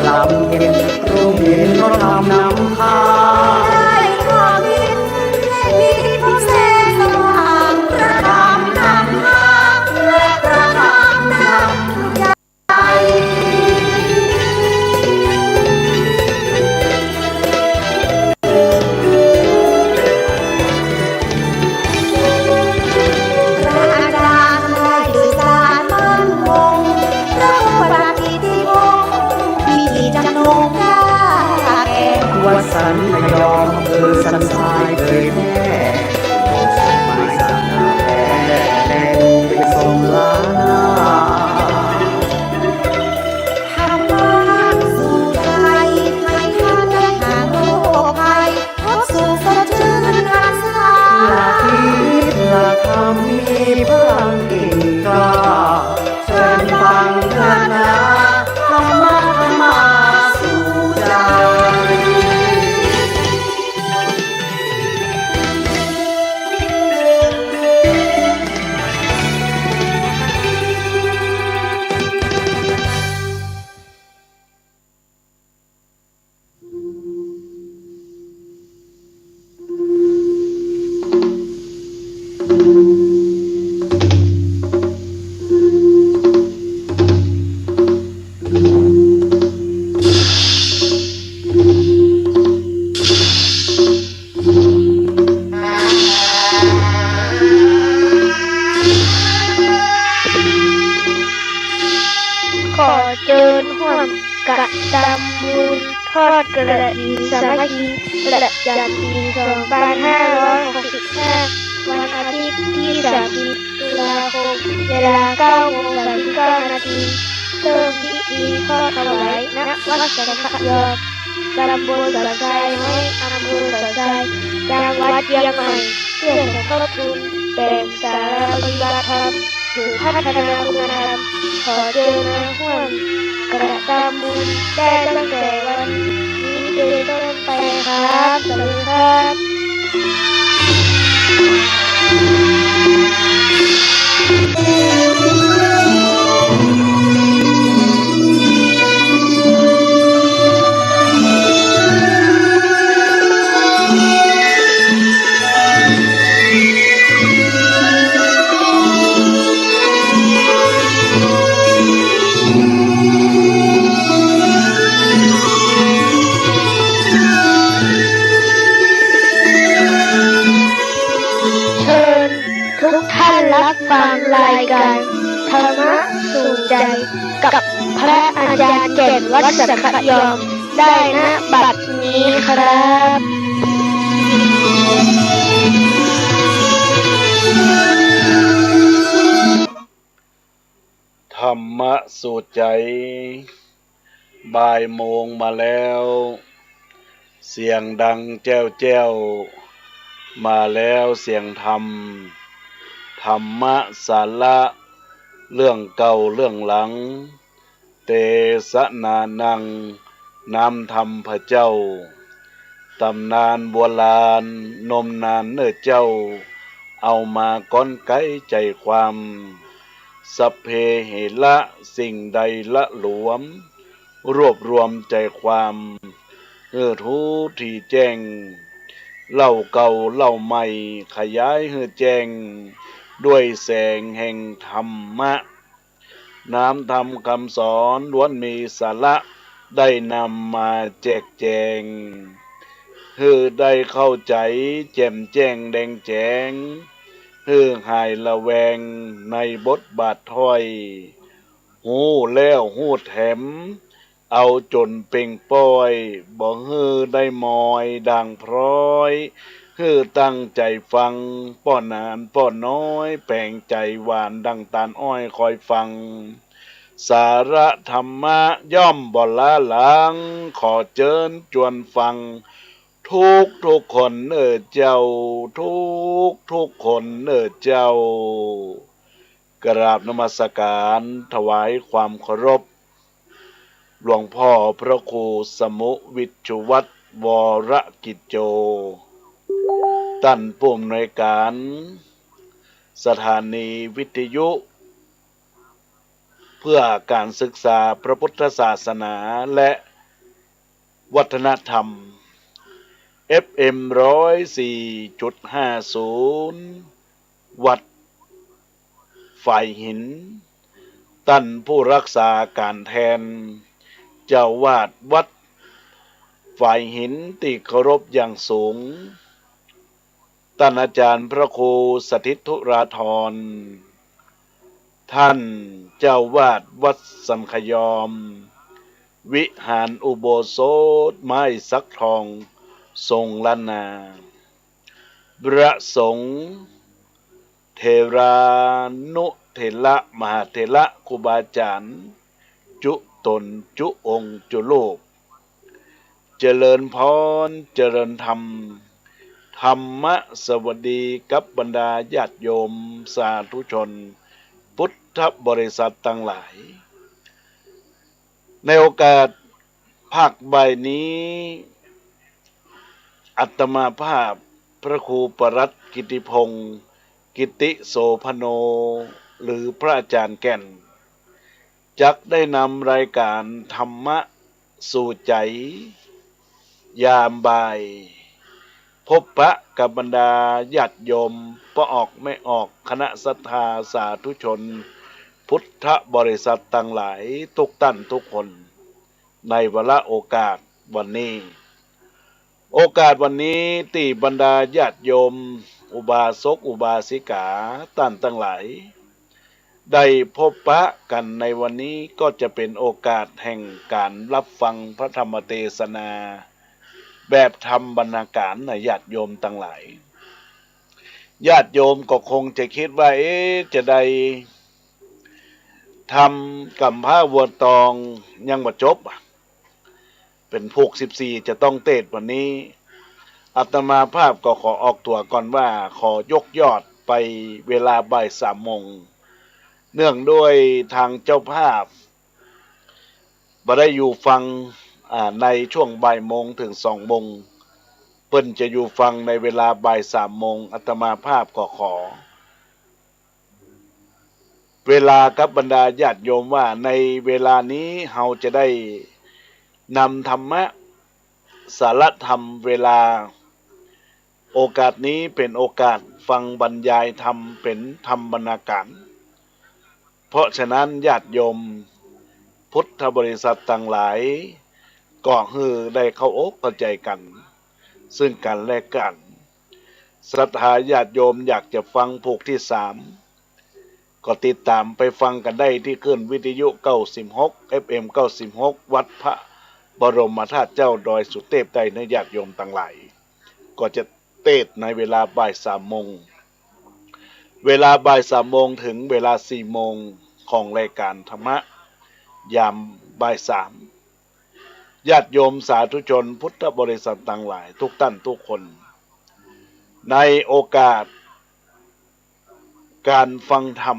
ลำเย็นรู้เห็นเขาทำน้ำค้างได้ข้อคิดมีผู้แสงสว่างประคำนำทางและประคำนำใจพระอาจารย์ได้สื่อสารมั่นคงพระองค์ประดิษฐ์องค์มีจำนงกล้าแก่ วัดสันพยอมสันทรายเคยแท้ไม้สานาแพ้แดงเป็นทรงล้านนา ธรรมะสู่ใจให้ท่านได้ห่างโรคภัยพบสุขสดชื่นรักษา หลักคิดหลักธรรมมีพลังกิ่งกล้าเชิญฟังเถิดนะธรรมะธรรมาสู่ใจ ขอเชิญร่วมกระทำบุญทอดกระถินสามัคคีประจำปี2565 วันอาทิตย์ที่30 ตุลาคม เวลา 9:39 นาทีเริ่มพิธีทอดถวายณวัดสังขยอมตำบลสันทรายน้อยอำเภอสันทรายจังหวัดเชียงใหม่เพื่อสมทบทุนแต่งศาลาปฏิบัติธรรมถึงพัฒนาคุณธรรมขอเชิญมาร่วมกระทำบุญได้ตั้งแต่วันนี้เป็นต้นไปครับสวัสดีครับ เชิญทุกท่านรับฟังรายการธรรมะสู่ใจกับพระอาจารย์แก่นวัดสังขยอมได้ณบัดนี้ครับ ธรรมะสู่ใจบ่ายโมงมาแล้ว เสียงดังแจ้วแจ้วมาแล้วเสียงธรรมธรรมะสาระเรื่องเก่าเรื่องหลังเตสนานังนำธรรมพระเจ้าตำนานโบราณนมนานเนื้อเจ้าเอามาก้อนไกใจความสัพเพเหระสิ่งใดละหลวมรวบรวมใจความทูที่แจ้งเล่าเก่าเล่าใหม่ขยายแจ้งด้วยแสงแห่งธรรมะน้ำธรรมคำสอนล้วนมีสาระได้นำมาแจกแจงได้เข้าใจแจ่มแจ้งแดงแจ้งหายละแวงในบทบาทถ้อยหูแล้วหูแถมเอาจนเป่งป้อยบ่ได้มอยดังพร้อยตั้งใจฟังป้อนนานป้อนน้อยแปลงใจหวานดังตาลอ้อยคอยฟังสาระธรรมะย่อมบ่ละหลังขอเชิญจวนฟังทุกคนเจ้าทุกคนเจ้ากราบนมัสการถวายความเคารพหลวงพ่อพระครูสมุวิชวัตรวรกิจโจท่านผู้อำนวยการสถานีวิทยุเพื่อการศึกษาพระพุทธศาสนาและ วัฒนธรรม FM 104.50 วัดฝ่ายหินท่านผู้รักษาการแทน เจ้าวาดวัดฝ่ายหินที่เคารพอย่างสูงท่านอาจารย์พระครูสถิตธุราธร ท่านเจ้าวาดวัดสันขยอม วิหารอุโบสถไม้สักทองทรงล้านนาพระสงฆ์เทรานุเถระมหาเถระครูบาอาจารย์จุตนจุองค์จุโลกเจริญพรเจริญธรรมธรรมสวัสดีกับบรรดาญาติโยมสาธุชนพุทธบริษัททั้งหลายในโอกาสภาคบ่ายนี้อาตมาภาพพระครูปรัตน์กิติพงศ์กิติโสพโนหรือพระอาจารย์แก่นจักได้นำรายการธรรมะสู่ใจยามบ่ายพบปะกับบรรดาญาติโยมป้ออกไม่ออกคณะศรัทธาสาธุชนพุทธบริษัทต่างหลายทุกท่านทุกคนในวาระโอกาสวันนี้โอกาสวันนี้ที่บรรดาญาติโยมอุบาสกอุบาสิกาท่านทั้งหลายได้พบปะกันในวันนี้ก็จะเป็นโอกาสแห่งการรับฟังพระธรรมเทศนาแบบธรรมบรรณาการในญาติโยมทั้งหลายญาติโยมก็คงจะคิดว่าจะได้ทำกำพร้าวัวตองยังบ่จบเป็นพวก14จะต้องเทศวันนี้อาตมาภาพก็ขอออกตัวก่อนว่าขอยกยอดไปเวลาบ่าย3 โมงเนื่องด้วยทางเจ้าภาพบ่ได้อยู่ฟังในช่วงบ่ายโมงถึง2 โมงเปิ้นจะอยู่ฟังในเวลาบ่าย3 โมงอาตมาภาพก็ขอเวลากับบรรดาญาติโยมว่าในเวลานี้เราจะได้นำธรรมะสารธรรมเวลาโอกาสนี้เป็นโอกาสฟังบรรยายธรรมเป็นธรรมบรรณาการเพราะฉะนั้นญาติโยมพุทธบริษัทต่างหลายก็ได้เข้าอกเข้าใจกันซึ่งกันและกันศรัทธาญาติโยมอยากจะฟังพวกที่3ก็ติดตามไปฟังกันได้ที่คลื่นวิทยุ96 FM 96วัดพระบรมธาตุเจ้าดอยสุเทพได้ในญาติโยมทั้งหลายก็จะเทศในเวลาบ่าย3 โมงเวลาบ่าย3 โมงถึงเวลา4 โมงของรายการธรรมะยามบ่าย3ญาติโยมสาธุชนพุทธบริษัทต่างหลายทุกท่านทุกคนในโอกาสการฟังธรรม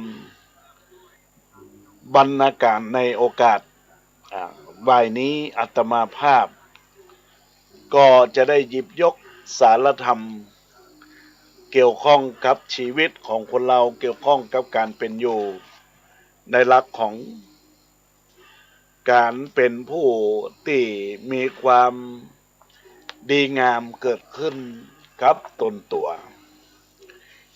บรรณาการในโอกาสบ่ายนี้อาตมาภาพก็จะได้หยิบยกสารธรรมเกี่ยวข้องกับชีวิตของคนเราเกี่ยวข้องกับการเป็นอยู่ในหลักของการเป็นผู้ที่มีความดีงามเกิดขึ้นกับตนตัว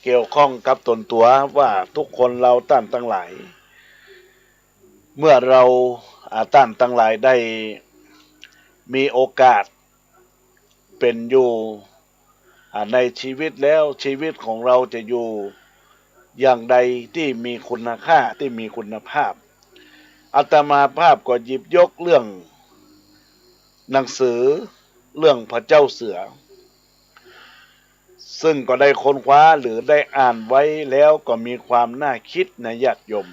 เกี่ยวข้องกับตนตัวว่าทุกคนเราท่านทั้งหลายเมื่อเราท่านทั้งหลายได้มีโอกาสเป็นอยู่ในชีวิตแล้วชีวิตของเราจะอยู่อย่างใดที่มีคุณค่าที่มีคุณภาพอาตมาภาพก็หยิบยกเรื่องหนังสือเรื่องพระเจ้าเสือซึ่งก็ได้ค้นคว้าหรือได้อ่านไว้แล้วก็มีความน่าคิดในญาติโยม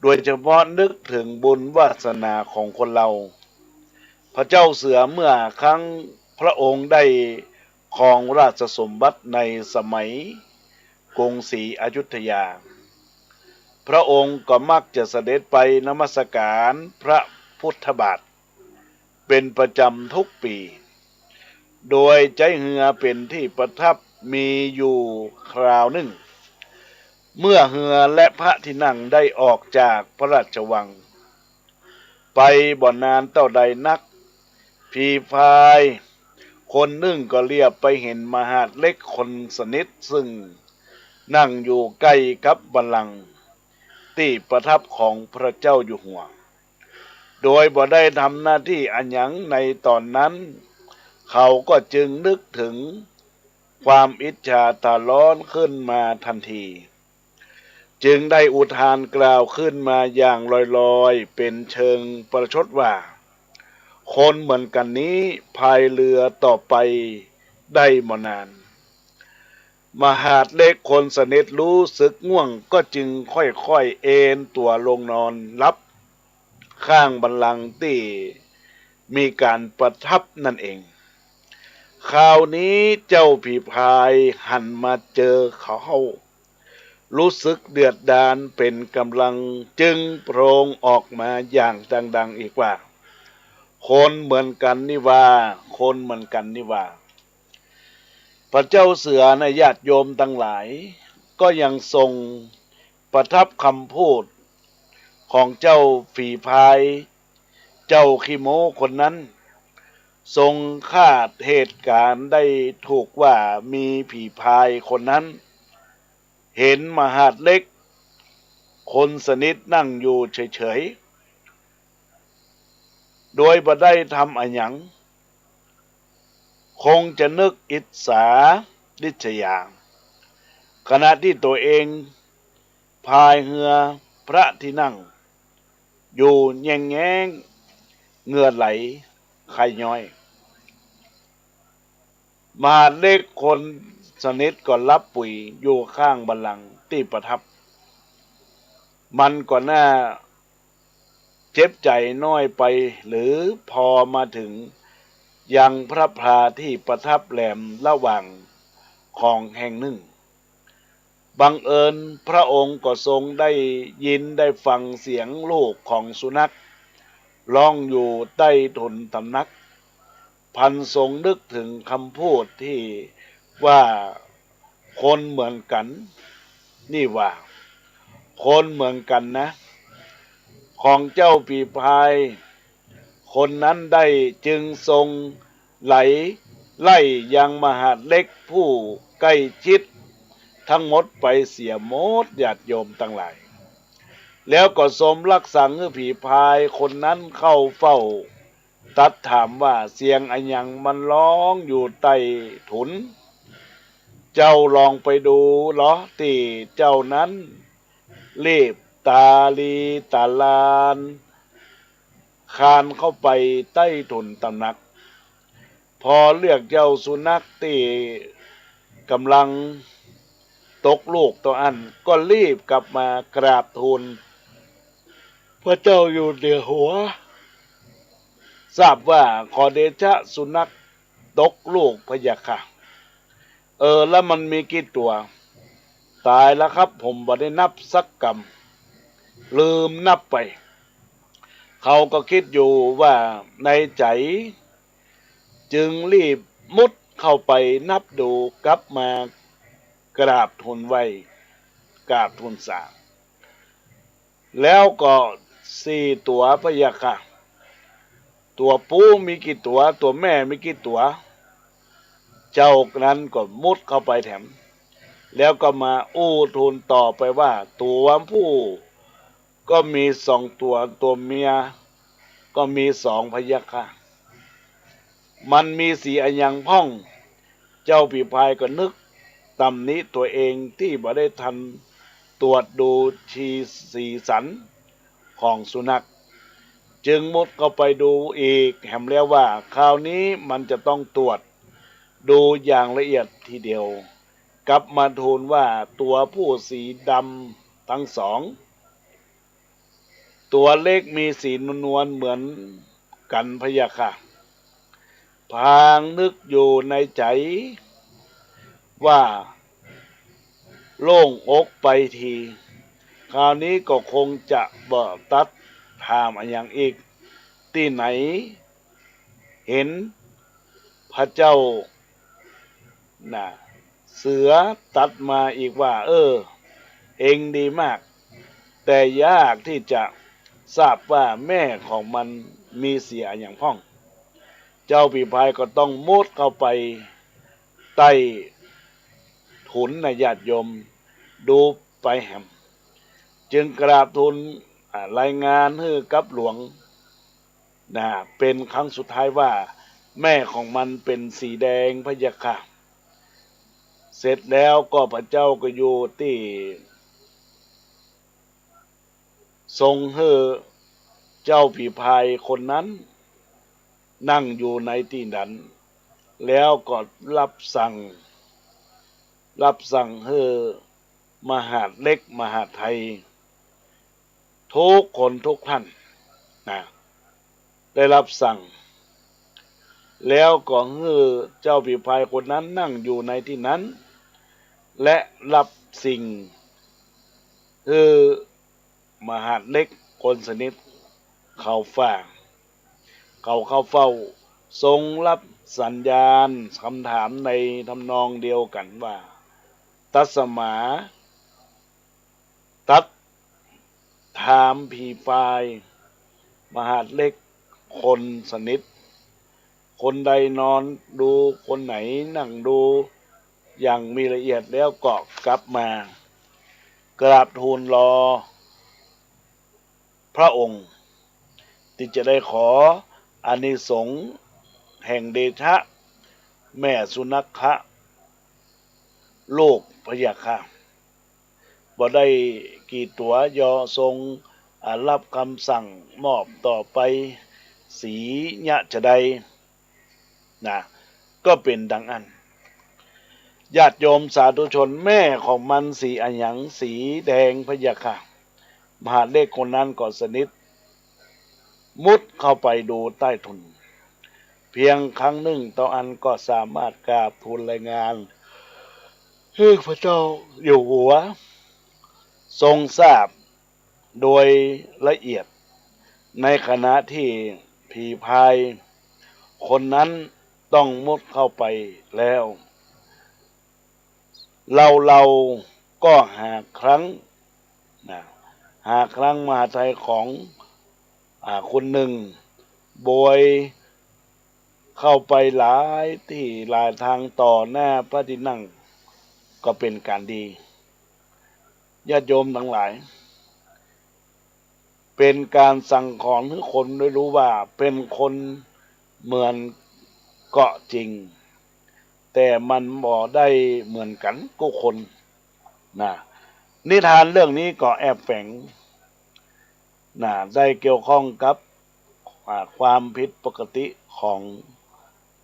โดยเฉพาะนึกถึงบุญวาสนาของคนเราพระเจ้าเสือเมื่อครั้งพระองค์ได้ครองราชสมบัติในสมัยกรุงศรีอยุธยาพระองค์ก็มักจะเสด็จไปนมัสการพระพุทธบาทเป็นประจำทุกปีโดยใจเหือเป็นที่ประทับมีอยู่คราวหนึ่งเมื่อเหือและพระที่นั่งได้ออกจากพระราชวังไปบ่นานเท่าใดนัก ผีพายคนหนึ่งก็เรียบไปเห็นมหาดเล็กคนสนิทซึ่งนั่งอยู่ใกล้กับบัลลังก์ที่ประทับของพระเจ้าอยู่หัวโดยบ่ได้ทำหน้าที่อันหยังในตอนนั้นเขาก็จึงนึกถึงความอิจฉาตาร้อนขึ้นมาทันทีจึงได้อุทานกล่าวขึ้นมาอย่างลอยๆเป็นเชิงประชดว่าคนเหมือนกันนี้พายเรือต่อไปได้มานานมหาดเล็กคนสนิทรู้สึกง่วงก็จึงค่อยๆเอนตัวลงนอนลับข้างบัลลังก์ที่มีการประทับนั่นเองคราวนี้เจ้าผีพายหันมาเจอเขารู้สึกเดือดดาลเป็นกำลังจึงโปร่งออกมาอย่างดังๆอีกว่าคนเหมือนกันนี่ว่าคนเหมือนกันนี่ว่าพระเจ้าเสือในญาติโยมทั้งหลายก็ยังทรงประทับคำพูดของเจ้าฝีพายเจ้าขี้โม้คนนั้นทรงคาดเหตุการณ์ได้ถูกว่ามีผีพายคนนั้นเห็นมหาดเล็กคนสนิทนั่งอยู่เฉยๆโดยบ่ได้ทำอันหยังคงจะนึกอิจฉาริษยาขณะที่ตัวเองพายเรือพระที่นั่งอยู่แง่งแง่งเหงื่อไหลไข้ย้อยมหาดเล็กคนสนิทก็รับปุ๋ยอยู่ข้างบัลลังก์ที่ประทับมันก็น่าเจ็บใจน้อยไปหรือพอมาถึงยังพระพลาที่ประทับแหลมระหว่างของแห่งหนึ่งบังเอิญพระองค์ก็ทรงได้ยินได้ฟังเสียงลูกของสุนัขร้องอยู่ใต้ถุนตำนักพันทรงนึกถึงคำพูดที่ว่าคนเหมือนกันนี่ว่าคนเหมือนกันนะของเจ้าปีพายคนนั้นได้จึงทรงไหลไล่ยังมหาดเล็กผู้ใกล้ชิดทั้งหมดไปเสียหมดญาติโยมทั้งหลายแล้วก็ทรงรักษาให้ผีพายคนนั้นเข้าเฝ้าตัดถามว่าเสียงอันยังมันร้องอยู่ใต้ถุนเจ้าลองไปดูเหรอที่เจ้านั้นรีบตาลีตาลานคานเข้าไปใต้ถุนตำหนักพอเรียกเจ้าสุนัขที่กำลังตกลูกตัวอันก็รีบกลับมากราบทูลพระเจ้าอยู่เหนือหัวทราบว่าขอเดชะสุนัขตกลูกพะยะค่ะแล้วมันมีกี่ตัวตายแล้วครับผมบ่ได้นับสักกำลืมนับไปเขาก็คิดอยู่ว่าในใจจึงรีบมุดเข้าไปนับดูกลับมากราบทูลไว้กราบทูลสามแล้วก็4 ตัวพะยะค่ะตัวปูมีกี่ตัวตัวแม่มีกี่ตัวเจ้านั้นก็มุดเข้าไปแถมแล้วก็มาอู้ทูลต่อไปว่าตัวผู้ก็มี2 ตัวตัวเมียก็มี2พะยะค่ะมันมีสีอันยังพ่องเจ้าผีพายก็นึกตำหนิตัวเองที่บ่ได้ทันตรวจดูสีสันของสุนัขจึงมุดเข้าไปดูอีกแหมแล้วว่าคราวนี้มันจะต้องตรวจดูอย่างละเอียดทีเดียวกลับมาทูลว่าตัวผู้สีดำทั้ง2ตัวเล็กมีสีนวลเหมือนกันพะยะค่ะพางนึกอยู่ในใจว่าโล่งอกไปทีคราวนี้ก็คงจะบ่ตัดถามอันอย่างอีกที่ไหนเห็นพระเจ้าน่ะเสือตัดมาอีกว่าเองดีมากแต่ยากที่จะทราบว่าแม่ของมันมีเสียอย่างพ่อง เจ้าผีพายก็ต้องมุดเข้าไปใต้ถุนนะญาติโยมดูไปแหมจึงกราบทูลรายงานให้กับหลวงนะเป็นครั้งสุดท้ายว่าแม่ของมันเป็นสีแดงพะยะค่ะเสร็จแล้วก็พระเจ้าก็อยู่ที่ทรงให้เจ้าผีพายคนนั้นนั่งอยู่ในที่นั้นแล้วก็รับสั่งให้มหาดเล็กมหาดไทยทุกคนทุกท่านนะได้รับสั่งแล้วก็ให้เจ้าผีพายคนนั้นนั่งอยู่ในที่นั้นและรับสิ่งคือมหาดเล็กคนสนิทเข้าฝ่าเข้าเฝ้าทรงรับสัญญาณคำถามในทำนองเดียวกันว่าตัสมาตัดถามผีพายมหาดเล็กคนสนิทคนใดนอนดูคนไหนนั่งดูอย่างมีละเอียดแล้วก็กลับมากราบทูลรอพระองค์ที่จะได้ขออานิสงส์แห่งเดชะแม่สุนัขะโลกพยาค่ะบ่ได้กี่ตัวยอทรงรับคำสั่งมอบต่อไปสีญะจะใดนะก็เป็นดังอันญาติโยมสาธุชนแม่ของมันสีอัญญังสีแดงพยาค่ะมหาเลขคนนั้นก็สนิทมุดเข้าไปดูใต้ทุนเพียงครั้งหนึ่งต่ออันก็สามารถกราบทูลรายงานให้พระเจ้าอยู่หัวทรงทราบโดยละเอียดในขณะที่ผีพายคนนั้นต้องมุดเข้าไปแล้วเราก็หาครั้งมหาไทยของคนหนึ่งโบยเข้าไปหลายที่หลายทางต่อหน้าพระที่นั่งก็เป็นการดีญาติโยมทั้งหลายเป็นการสั่งของให้คนได้รู้ว่าเป็นคนเหมือนเกาะจริงแต่มันบ่ได้เหมือนกันก็คนนะนิทานเรื่องนี้ก็แอบแฝงได้เกี่ยวข้องกับความผิดปกติของ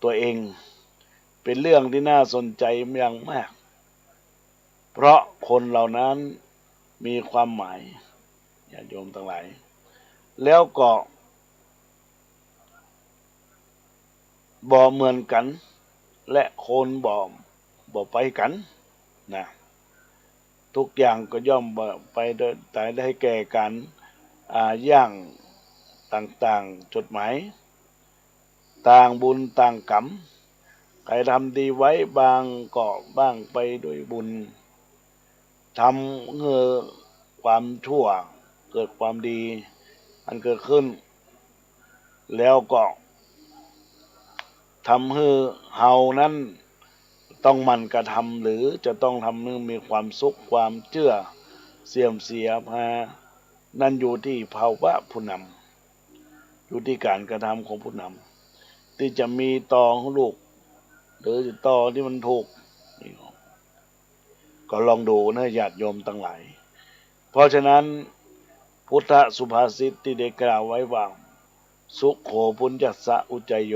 ตัวเองเป็นเรื่องที่น่าสนใจอย่างมากเพราะคนเหล่านั้นมีความหมายญาติโยมทั้งหลายแล้วก็บ่เหมือนกันและคนบ่ไปกันนะทุกอย่างก็ย่อมไปแต่ได้แก่กันย่างต่างๆจดหมายต่างบุญต่างกรรมใครทำดีไว้บางก็บ้างไปด้วยบุญทำความชั่วเกิดความดีอันเกิดขึ้นแล้วก็ทำให้เฮานั้นต้องมันกระทำหรือจะต้องทำให้มีความสุขความเชื่อเสื่อมเสียพานั่นอยู่ที่ภาวะผู้นำอยู่ที่การกระทำของผู้นำที่จะมีต่อของลูกหรือต่อที่มันถูกก็ลองดูนะญาติโยมทั้งหลายเพราะฉะนั้นพุทธสุภาษิตที่ได้กล่าวไว้ว่าสุขโขปุญญัสสะอุจจโย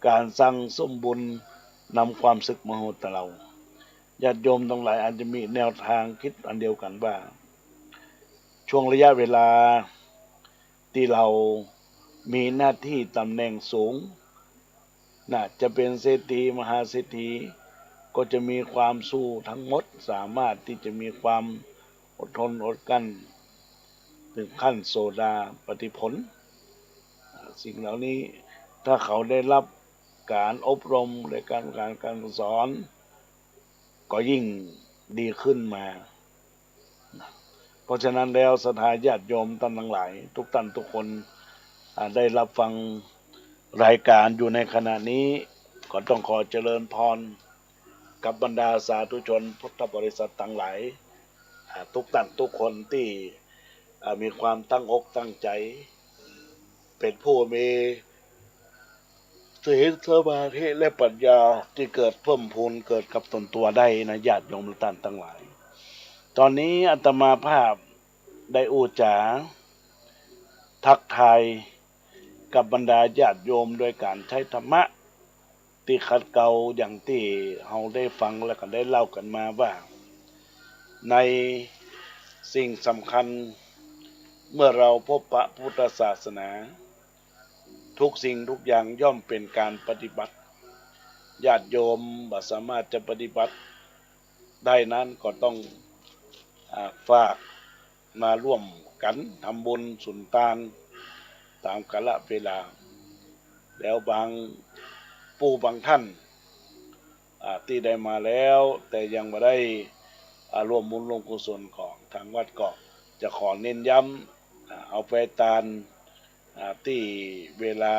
การสั่งสมบุญนำความสึกมาโหตเราญาติโยมทั้งหลายอาจจะมีแนวทางคิดอันเดียวกันว่าช่วงระยะเวลาที่เรามีหน้าที่ตำแหน่งสูงจะเป็นเศรษฐีมหาเศรษฐีก็จะมีความสู้ทั้งหมดสามารถที่จะมีความอดทนอดกลั้นถึงขั้นโสดาปฏิผลสิ่งเหล่านี้ถ้าเขาได้รับการอบรมในการสอนก็ยิ่งดีขึ้นมาเพราะฉะนั้นแล้วศรัทธาญาติโยมท่านทั้งหลายทุกท่านทุกคนได้รับฟัง รายการอยู่ในขณะนี้ก็ต้องขอเจริญพรกับบรรดาสาธุชนพุทธบริษัททั้งหลายทุกท่านทุกคนที่มีความตั้งอกตั้งใจเป็นผู้มีศีลสมาธิและปัญญาที่เกิดเพิ่มพูนเกิดกับตนตัวได้นะญาติโยมทุกท่านทั้งหลาย ตอนนี้อาตมาภาพได้อูจาทักทายกับบรรดาญาติโยมโดยการใช้ธรรมะที่ขัดเกลาอย่างที่เราได้ฟังและก็ได้เล่ากันมาว่าในสิ่งสำคัญเมื่อเราพบพระพุทธศาสนาทุกสิ่งทุกอย่างย่อมเป็นการปฏิบัติญาติโยมบ่สามารถจะปฏิบัติได้นั้นก็ต้องฝากมาร่วมกันทำบุญสุนทานตามกาลเวลาแล้วบางผู้บางท่านที่ได้มาแล้วแต่ยังไม่ได้ร่วมบุญร่วมกุศลของทางวัดก็จะขอเน้นย้ำเอาไปตานที่เวลา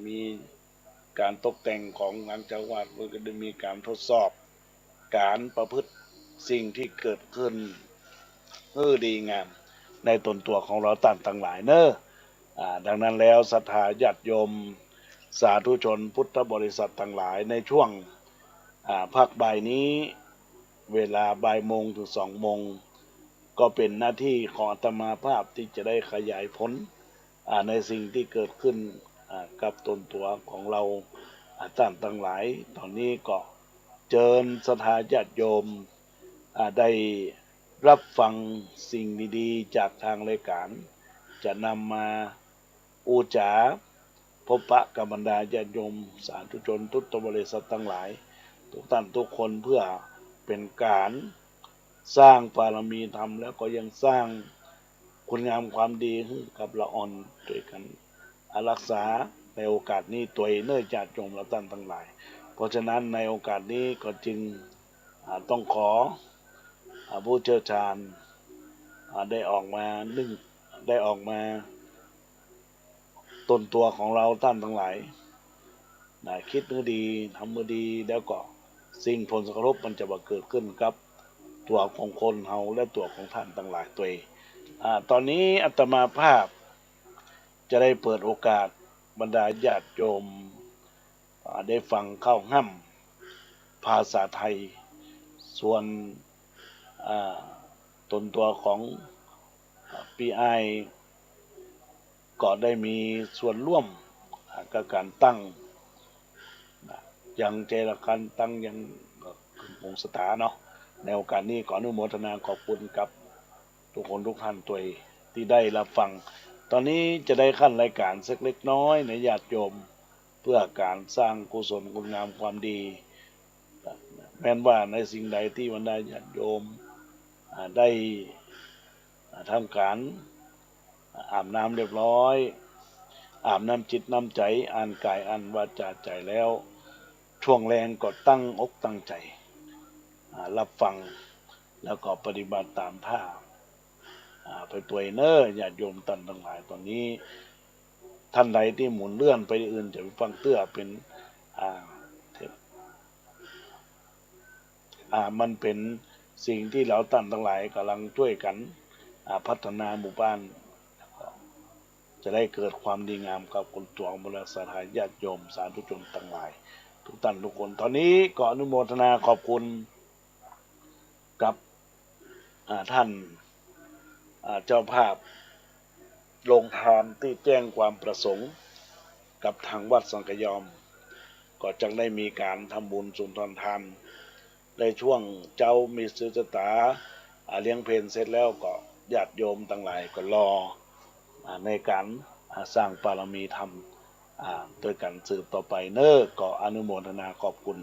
มีการตกแต่งของหลังจากวัดก็จะมีการทดสอบการประพฤติสิ่งที่เกิดขึ้นดีงามในตนตัวของเราต่างหลายเนอะดังนั้นแล้วศรัทธาญาติโยมสาธุชนพุทธบริษัททั้งหลายในช่วงภาคบ่ายนี้เวลาบ่ายโมงถึง2 โมงก็เป็นหน้าที่ของอาตมาภาพที่จะได้ขยายผลในสิ่งที่เกิดขึ้นกับตนตัวของเราท่านทั้งหลายตอนนี้ก็เชิญศรัทธาญาติโยมได้รับฟังสิ่งดีๆจากทางรายการจะนำมาอูจาพบปะกับบรรดาญาติโยมสาธุชนพุทธบริษัททั้งหลายทุกท่านทุกคนเพื่อเป็นการสร้างบารมีธรรมแล้วก็ยังสร้างคุณงามความดีให้กับละอ่อนด้วยกันรักษาในโอกาสนี้ตัวเนื่องจากโยมและท่านทั้งหลายเพราะฉะนั้นในโอกาสนี้ก็จึงต้องขอผู้เชี่ยวชาญได้ออกมาตนตัวของเราท่านทั้งหลายคิดมือดีทำมือดีแล้วก็สิ่งผลสกรบมันจะมาเกิดขึ้นกับตัวของคนเฮาและตัวของท่านทั้งหลายตัวเองตอนนี้อาตมาภาพจะได้เปิดโอกาสบรรดาญาติโยมได้ฟังเข้าห้ำภาษาไทยส่วนตนตัวของปีไอก็ได้มีส่วนร่วมกับการตั้งยังเจรการตั้งยังวงศถาเนาะในโอกาสนี้ขออนุโมทนาขอบคุณกับทุกคนทุกท่านตัวที่ได้รับฟังตอนนี้จะได้ขั้นรายการสักเล็กน้อยในญาติโยมเพื่อการสร้างกุศลคุณงามความดีแม้ว่าในสิ่งใดที่บรรดาญาติโยมได้ทำการอาบน้ำเรียบร้อยอาบน้ำจิตน้ำใจอ่านกายอ่านวาจาใจแล้วช่วงแรงก็ตั้งอกตั้งใจรับฟังแล้วก็ปฏิบัติตามท่าไปตัวเนอญาติโยมท่านทั้งหลายตอนนี้ท่านใดที่หมุนเลื่อนไปอื่นจะไปฟังเตื้อเป็นมันเป็นสิ่งที่เราท่านทั้งหลายกำลังช่วยกันพัฒนาหมู่บ้านจะได้เกิดความดีงามกับคนตัวบริษัทญาติโยมสาธุชนทั้งหลายทุกท่านทุกคนตอนนี้ก็อนุโมทนาขอบคุณกับท่านเจ้าภาพโรงทานที่แจ้งความประสงค์กับทางวัดสังกยอมก็จังได้มีการทำบุญสุนทรในช่วงเจ้ามีสุจตาเลี้ยงเพลเสร็จแล้วก็ญาติโยมทั้งหลายก็รอในการสร้างบารมีธรรมโดยการสืบต่อไปเนอก็อนุโมทนาขอบคุณ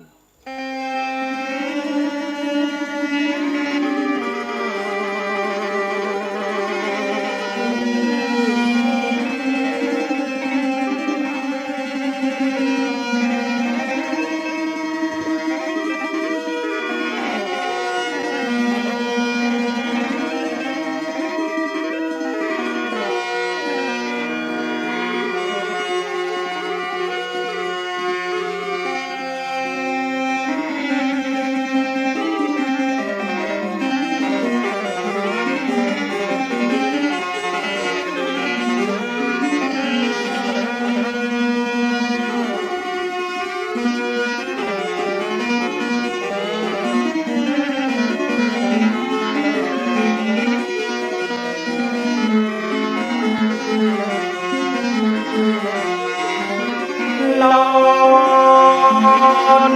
ลอน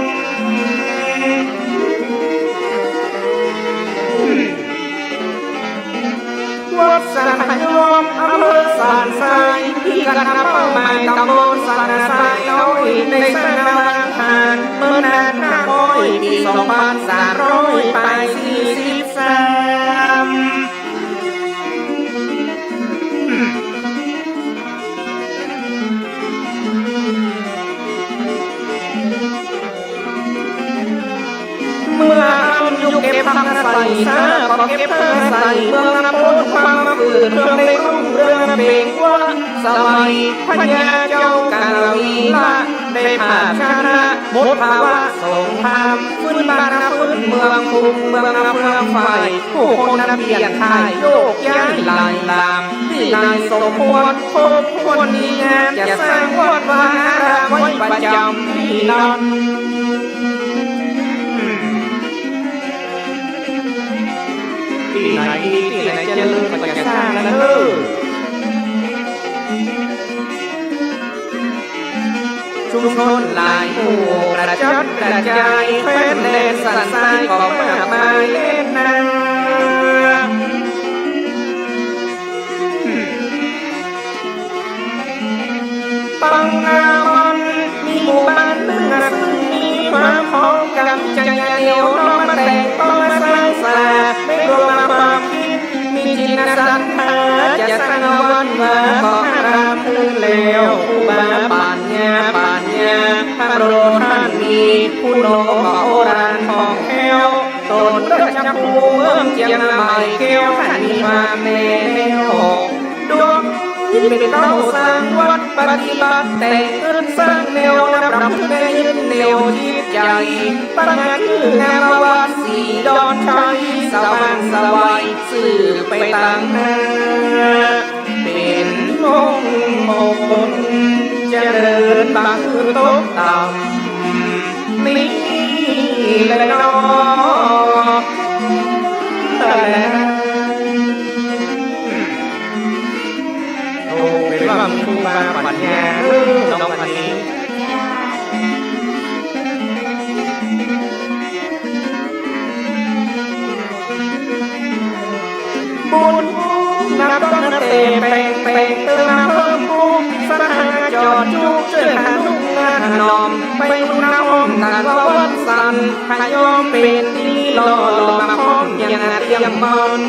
วัดสันพยอมอำเภอสันทรายที่กันนับเป้าหมายตำบลสันทรายน้อยในสนามทานเมื่อนาน500 ปี2343เมื่อยุคเก็บพักใส่ซาก็เก็บผ้าใส่เมืองน้ำพ้นความมาฝืนเครื่องในรุ่งเรืองเบ่งว่าสมัยพญาเจ้ากาลีละได้ผ่านชนะหมดภาวะสงครามฟื้นบ้านฟื้นเมืองคุมเมืองน้ำเมืองไฟผู้คนนั้นเปลี่ยนถ่ายโยกย้ายลายลามที่นายสมควรพบคนนี้จะสร้างวัดวาอารามไว้ประจำที่นั่นที่ไหนจะเลิกก็จะสร้างแล้วเด้อชุมชนหลายหมู่กระจัดกระจายแคว้นแดนสันทรายก็มากมายเล่นนาปังงามมีหมู่บ้านหนึ่งซึ่งมีความพร้อมกันใจเดียวน้อมมาแต่งต้องมาสร้างสาไม่รวมมาความคิดมีจิตศรัทธาจะสร้างวันมาของอารามขึ้นแล้วผู้บาปัญญาพระโปรดท่านมีผู้โนโอรานทองแก้วตนราชภูมิเมืองเชียงใหม่แก้วท่านมีความแน่แน่วดวงที่เป็นเต้าสร้างวัดปฏิบัติแต่งขึ้นสร้างแนวนับรับในยึดแนวจิตใจตั้งชื่องานวัดสีดอนชัยสว่างสวัยสื่อไปต่างหน้าเป็นมงคลเจริญบางคือตกต่ำนี่แหละน้อเป็นว่ามีครูบาปัญญาน้องอันนี้บุญนับต้องเตะแปลงเติมมาเพิ่มบุญสถานจอดจุกเชื่อหาลุงงานนอมไปลุงน้ำกันว่าวัดสันพยอมเป็นที่หล่อมาพร้อมยังเตรียมมัน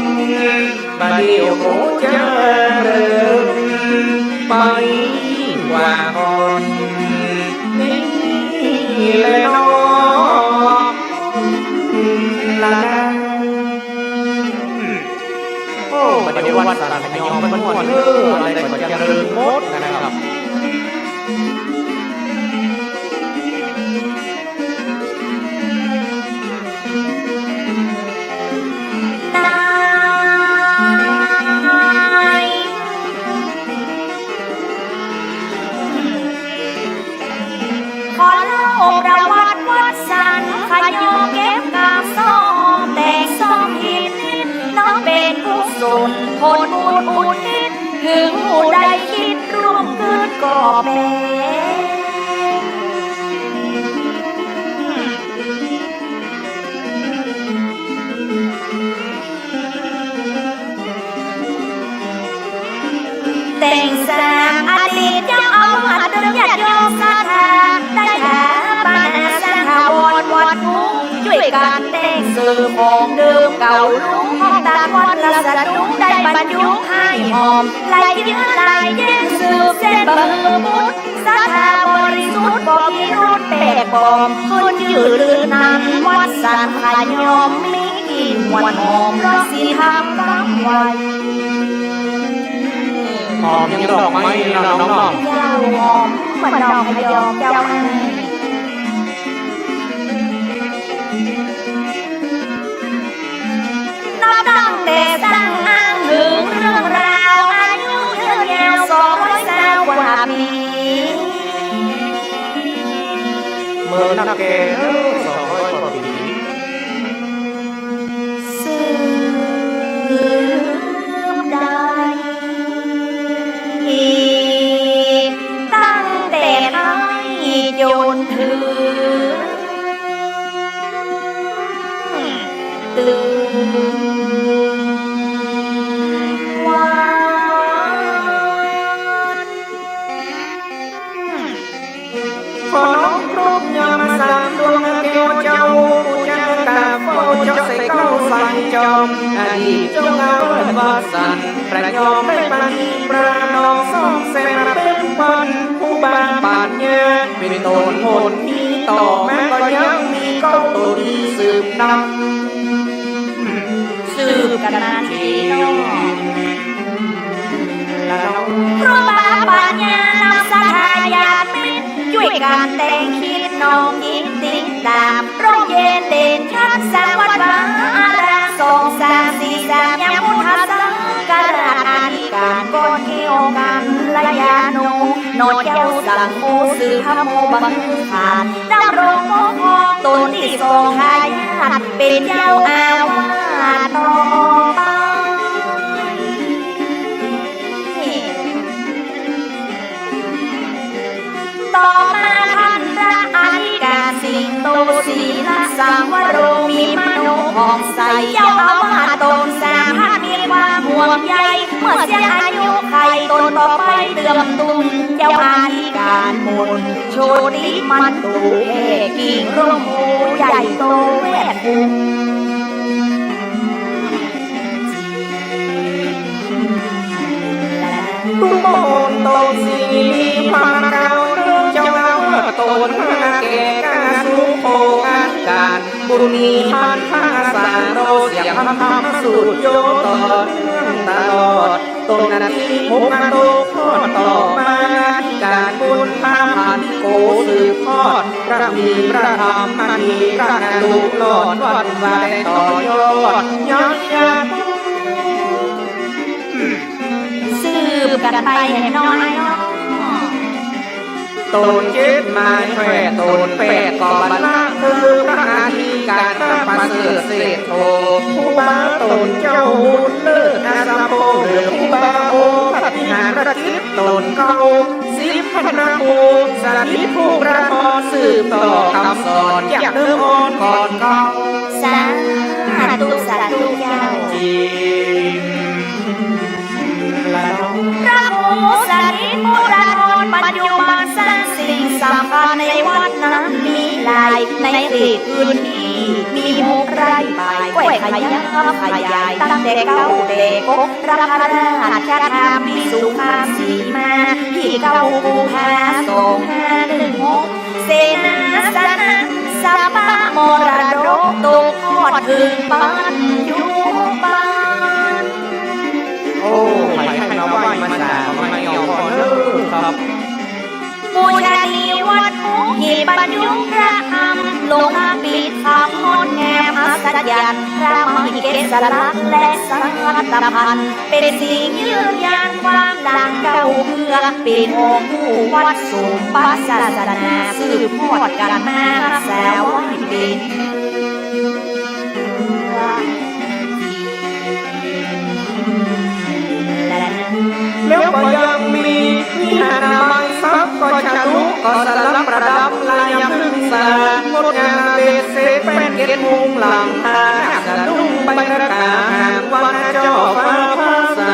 บาเดียวโคจะเริ่มไปกว่าก่อนนี่แหละน้องละโอ้ประเดี๋ยววัดสันพยอมมันหมดอะไรก็จะเริ่มหมดนะครับประวัติวัดสันพยอมเก็บกาซ้อมแต่งซ้อมหินน้องเป็นกุศลผลบุญอุทิศถึงผู้ใดคิดร่วมคืนก็เป็นแต่งสร้างอดีตยังเอาหัดเดิมญาติโยมศรัทธาได้หาบ้านสร้างถาวรวัดทุกช่วยกันแต่งสื่อของเดิมเก่าลุงของตาวัดละสะดุ้งได้บรรยุให้หอมลายยืนลายแย่งสืบเส้นบะฮือพุทธศรัทธาบริสุทธิ์บ่มีรุ่นแปลกปลอมคนยืนลือนั้นวัดสันพยอมมีกินวันหอมเพราะศีลธรรมรับไว้หอมยังดอกไม้น้องๆเจ้าหอมเหมือนดอกพยอมเจ้าให้นับตั้งแต่สร้างอ้างถึงเรื่องราวอายุยืนยาว200 กว่าปีเมื่อนักเกณฑ์200 กว่าปีสืบได้ตั้งแต่ไทย โยนถือตื่นวัน ขอน้องครบยามสามดวงแก้วเจ้าผู้จังตาเฝ้าเจ้าใส่เก้าสั่งจอมอดีตจงเอาวาสันประยอมได้ปานีประนองส่องแสงเป็นปันผู้บางปาดเนื้อเป็นตนโหดที่ต่อแม้ก็ยังมีเก้าตัวดีสืบนำ สืบกันมาทีน้อง แล้ว ครูบาปัญญานำสถาญาติมิตรช่วยกันแต่งคิดน้องยิ้มติดตามร่มเย็นเด่นชัดสร้างวัดวาอารามสองสามสี่สามยามพุทธสังการอาธิการก้อนเกี่ยวกันระยะโนโนเจ้าสังโมสื่อพระโมบังขานดำรงมงคลตนที่ทรงทายาทเป็นเจ้าอาวาสต่อไป ต่อมาท่านพระอธิการสิงโตศรีลสังวโรมีมโนผ่องใสเจ้าอาวาสตนสามท่านมีความห่วงใยเมื่อเสียอายุไขตนต่อไปเติมตุนเจ้าอธิการมนโชติมันตูแห่กิ่งร่มโพใหญ่โตแวดวง ตุ้มโอนโตสีลีพาเก่าเรื่องเจ้าเอาตนมาแก่กาสุโภอาการบุญมีพันธาสาโรเสียงคำคำสุดโยต่อเนื่องตลอดตนนาทีมุกโตทอดต่อมาการบุญพาพันโกสืบทอดพระมีพระธรรมมีพระนาลุหลอดวัดวาได้ต่อยอดย้อนยา สืบกันไปให้น้อยน้อง ตนยึดหมายแขวตนแปดก่อบรรลักคือพระอาธิการพระประเสริฐเศรษโทผู้บาตนเจ้าบุญเลิศอาสาโพหรือผู้บาโอปฏิหารประจิตตนเก่าสิบพันภูสาธิผู้ประพรสืบต่อคำสอนจากเดิมอ่อนก่อนเก่า สาธุสาธุเจ้า จริงแล้ว พระโมสาริมุราธรปัจจุบันสร้างสิ่งสำคัญในวัดนั้นมีหลายในเขตพื้นที่มี6 ไร่ใบกล้วยขยายตั้งแต่เก้าเด็กพระพราชธรรมพิสุภาสีมาที่เก้ากุมภา2516เสนาสนะสัพพะมรดกตกทอดถึงปัจจุบัน โอ้ใครให้มาไหว้มาด่ามาไม่ยอมขอเลิกครับ บูชาดีวัดมุกหิบรรยุพระธรรมลงปิดคำงดงามอัศจรรย์พระมหิเกศลักษณ์และสัตตพันธ์เป็นสิ่งยืนยันความดังเก่าเพื่อเป็นองค์ผู้วัดสูงปัสศาสนาสืบทอดกันมาแสวให้เป็นแล้วก็ยังมีวิหารบางทรัพย์ก็ชะลุก็สลับประดับลายพึ่งสางดงามเบสเสเป็นเกศมุงหลังหาสะดุ้งใบระกาหางวันเจ้าฟ้าภาษา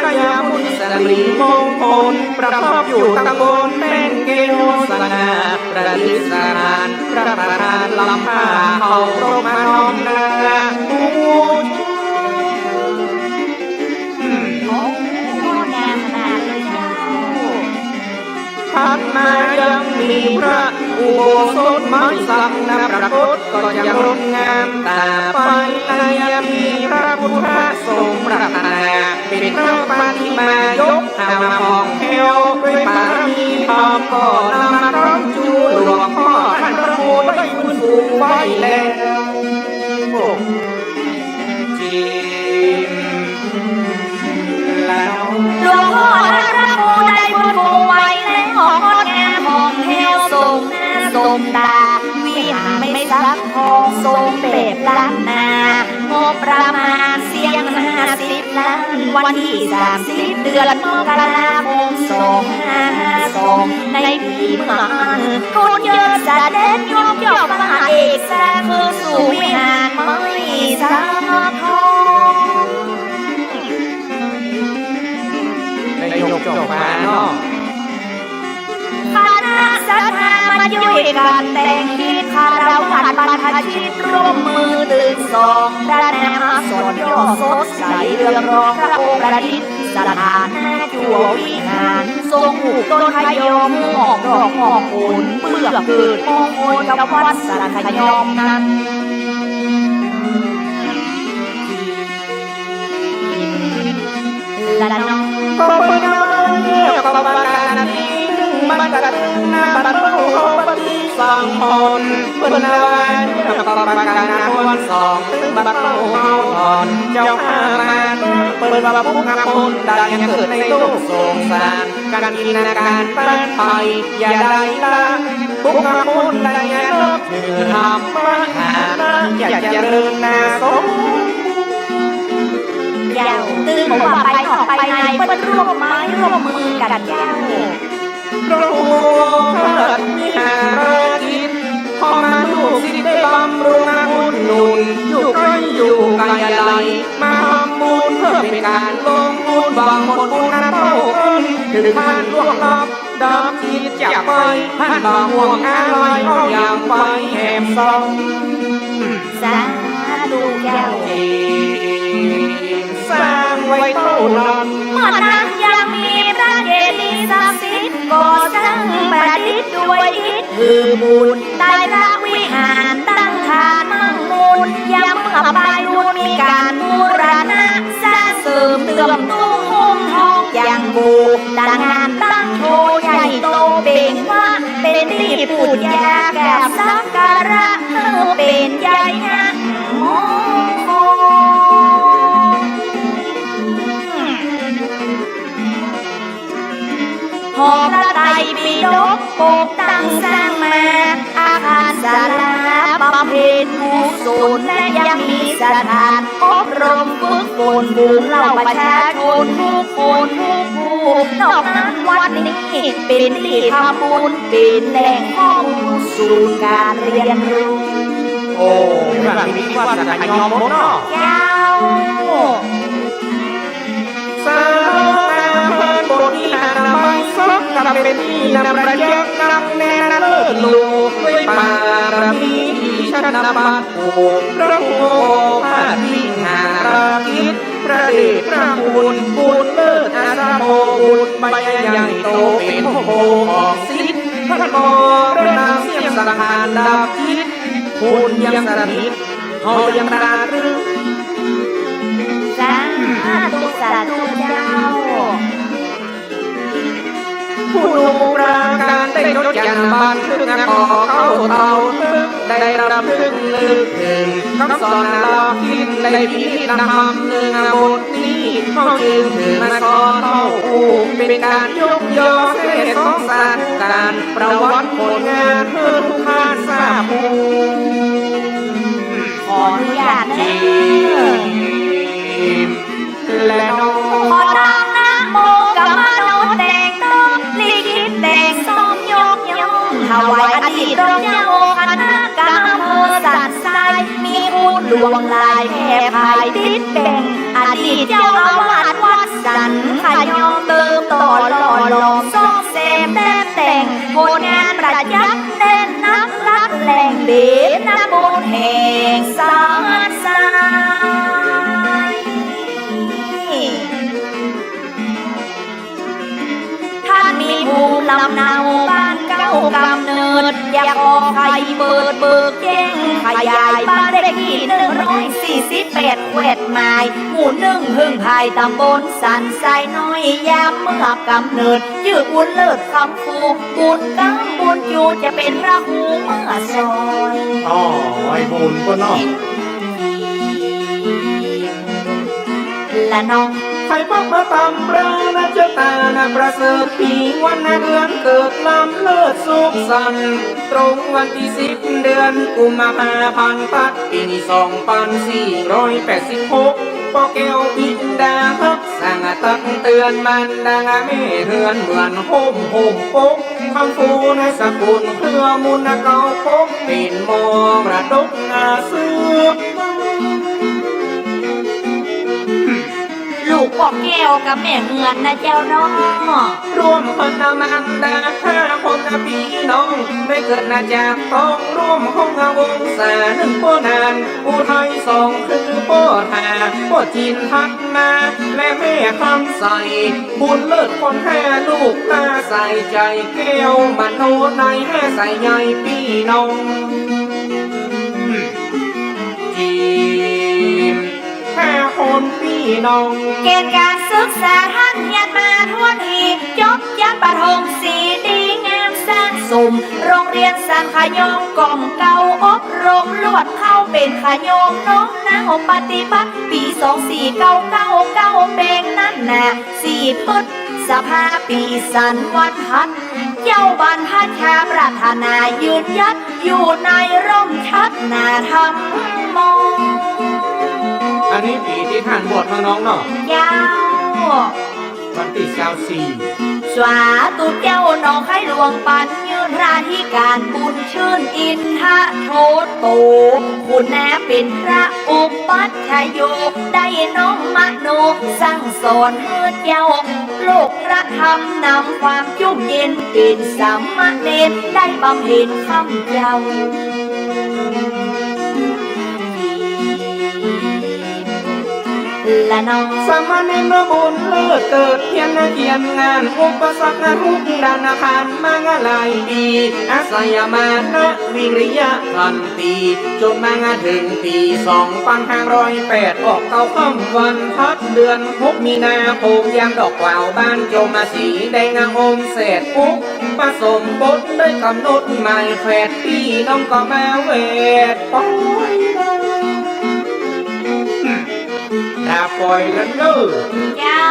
ขยามุนสลีมงคลประทับอยู่ตำบลเป็นเกโยสนาประดิษฐานพระประธานลำพาเขารบมาน้อมนาบูชา ถัดมายังมีพระอุโบสถไม้สักนาพระพุทธก็ยังงดงามตาไปยังมีพระพุทธทรงประทาเป็นพระปฏิมายกหามาของแถวด้วยบารมีธรรมก็นำมาร้องจูหลวงพ่อท่านประมูลได้คุณสูงไว้แล้วจริงแล้ว หลวงพ่อท่านพระครูได้บุญคงไว้แล้วงดงามหอมแห้วทรงหน้าทรงตาวิหารไม่ซักทองทรงแบบล้านนางบประมาณเสียง50 ล้านวันที่30 เดือนม กราคม252ในปีเมื่ออันคนเยอะแสดงยกย่องมหาเอกแซ่คือสู่วิหารไม่สาทอง ในยกจบมาเนาะ คณะสัทธามายุ่ยกันแต่งคิดคารวะบรรพชิตร่วมมือตื่นสองพระนามสอนย่อสดใสเรื่องรองพระองค์ประดิษฐ์สถานหน้าจั่ววิหารทรงหูต้นพยอมหอกดอกหอกผลเพื่อเกิดมงคลกับวัดสัทยอมนั้นละน้อง ก็เป็นน้อยก็บาการนี้มันกระตุ้นน้ำบัดโลปฏิสังหรณ์เป็นนายก็บาการวันสองซึ่งบัดโลเอาอ่อนเจ้าข้ามาเป็นว่าผู้ขับคนได้ยังเกิดในโลกสงสารการกินอาการแปรไปอย่าได้ละผู้ขับคนได้ยังเลิกถือทำมาหาอย่าเจริญนาสมยาวตื่นว่าไปออกไปในเป็นร่วมไม้ร่วมมือกันยาว พระโอษฐ์วิหารจิตพอมาลูกสิได้บำรุงอาบุญหนุนอยู่ใกล้อยู่ไกลอะไรมาทำบุญเพื่อเป็นการลงบุญบางคนบุญนั้นเท่ากันถึงท่านล่วงลับดำจิตจากไปท่านบางห่วงอะไรเอาอย่างไปแหมซอง สาธุแก้ว สร้างไว้เท่านั้น เมื่อนั้นยังมีพระเจดีย์ศักดิ์สิทธิ์ก่อสร้างประดิษฐ์ด้วยอิฐคือบุญได้พระวิหารตั้งฐานมั่งมูลยังเมื่อปลายรุ่นมีการบูรณะสร้างเสริมเติมตู้ห้องทองอย่างบูดังงานตั้งโชว์ใหญ่โตเป่งว่าเป็นที่ปูดยาแก่สักการะเป็นใหญ่นะมงคลหอพระไตรปิฎกปกตั้งสร้างมาอาคารศาลาบำเพ็ญกุศลและยังมีสถานอบรมฝึกฝนบุญเหล่าประชาชนทุกคนทุกผู้นอกนั้นวัดนี้เป็นที่ทำบุญเป็นแหล่งข้อมูลศูนย์การเรียนรู้ โอ้ยแบบนี้ว่าสัตยอมมดเนาะ ยาว สาวงามบทที่นาไม่ซักกับเป็นที่นำประยักษ์นำแน่นเลิศลูกด้วยบารมีที่ชนะบาทโอพระโอภาสวิหารกิจพระเดชพระคุณบุญเลิศอาสาโมบุญใบใหญ่โตเป็นโพของสิทธิ์พระมรณะเสียงสังหารดับคิดคุณยังสถิตเฮายังราตรึก สาธุสาธุเจ้า ผู้ดูราการได้ยศยันบันทึกงานขอเข้าเตาตึกได้รับทึกนึกถึงคำสอนเราคิดได้พิจารณาเนื้อบทนี้เขาจึงถึงมาสอนเท่าผู้เป็นการยกย่อเส้นของสารการประวัติผลงานเพื่อทุกท่านทราบผู้ ขออนุญาตนะ และน้อง ขอตั้งนะโมกับมโนแต่งต้องลิขิตแต่งสมยกย่องถวายอดีตรองเจ้าคณะกรรมอำเภอสันทรายมีบุญหลวงลายแผ่ภายติดแบ่งอดีตเจ้าอาวาสวัดสันขยอมเติมต่อหล่อหลอมซ่อมแซมแต้มแต่งผลงานประยักษ์แน่นนักรักแหล่งเดชนาบุญแห่งสารสาย ท่านมีภูมิลำเนาบ้านเก้ากำเนิดอยากออกไข่เบิดเบิกแจ้งขยายบ้านเลขที่148แขวดไม้หมู่1พึ่งภายตำบลสันทรายน้อยยามเมื่อกำเนิดชื่อบุญเลิศคำฟูบุญกำบุญอยู่จะเป็นพระหูเมื่อซอย อ๋อไอ้บุญก็เนาะ และน้อง ใครพบมาตำเรือนะเจ้าตานะประเสริฐปีวันนะเดือนเกิดลำเลิศสุขสันต์ตรงวันที่10 เดือนกุมภาพันธ์ปี2486 ปอแก้วบินดาฮักสั่งตักเตือนมันดังแม่เฮือนเหมือนโฮมปุ๊กคำฟูในสกุลเครือมุนเก่าพบเป็นมองระดกอาซื้อลูกปอกแก้วกับแม่เฮือนนะเจ้าน้องรวมคนมันดา5 คนพี่น้องได้เกิดมาจากต้องร่วมห้องวงศาหนึ่งป้อนานผู้ไทย2คือป้อหาป้อจีนทัดมาและแม่คำใสบุญเลิศคน5 ลูกตาใส่ใจแก้วมโนใน5 ใส่ใหญ่พี่น้องจีน5 คนพี่น้องเกณฑ์การศึกษาท่านเรียนมาทั่วทีจบยันประทงสีดีงามแสนสมโรงเรียนสังขยงกล่อมเก่าอบรมลวดเข้าเป็นขยงน้องนางปฏิบัติปี2499เป็นนั่นน่ะ4 พฤษภาปีสันวันพัดเจ้าบรรพชาปรารถนายืนยัดอยู่ในร่มชัดนาธรรมมองอันนี้ปีที่ท่านบวชน้องเนาะยาววันที่24สวาตุเจ้าน้องให้หลวงปันยืนราธิการบุญชื่นอินทะโทโตคุณแม่เป็นพระอุปัชฌโยได้น้อมมโนสั่งสอนเมื่อเจ้าโลกพระธรรมนำความชุ่มเย็นเป็นสามเณรได้บำเพ็ญคำเจ้าละน้องสามเณรบุญเลิศเกิดเพียรเขียนงานอุปสรรคทุกด้านผ่านมางหลายปีอาศัยมานะวิริยะพันปีจนมาถึงปี2508ออกเก้าค่ำวันพัดเดือน6 มีนาคมยามดอกกว่าวบ้านโจมาสีแดงอมเศษปุ๊บผสมบทได้กำหนดหมายแฝดพี่น้องก็มาเวทปอยดาปล่อยแล้วเนอเจ้า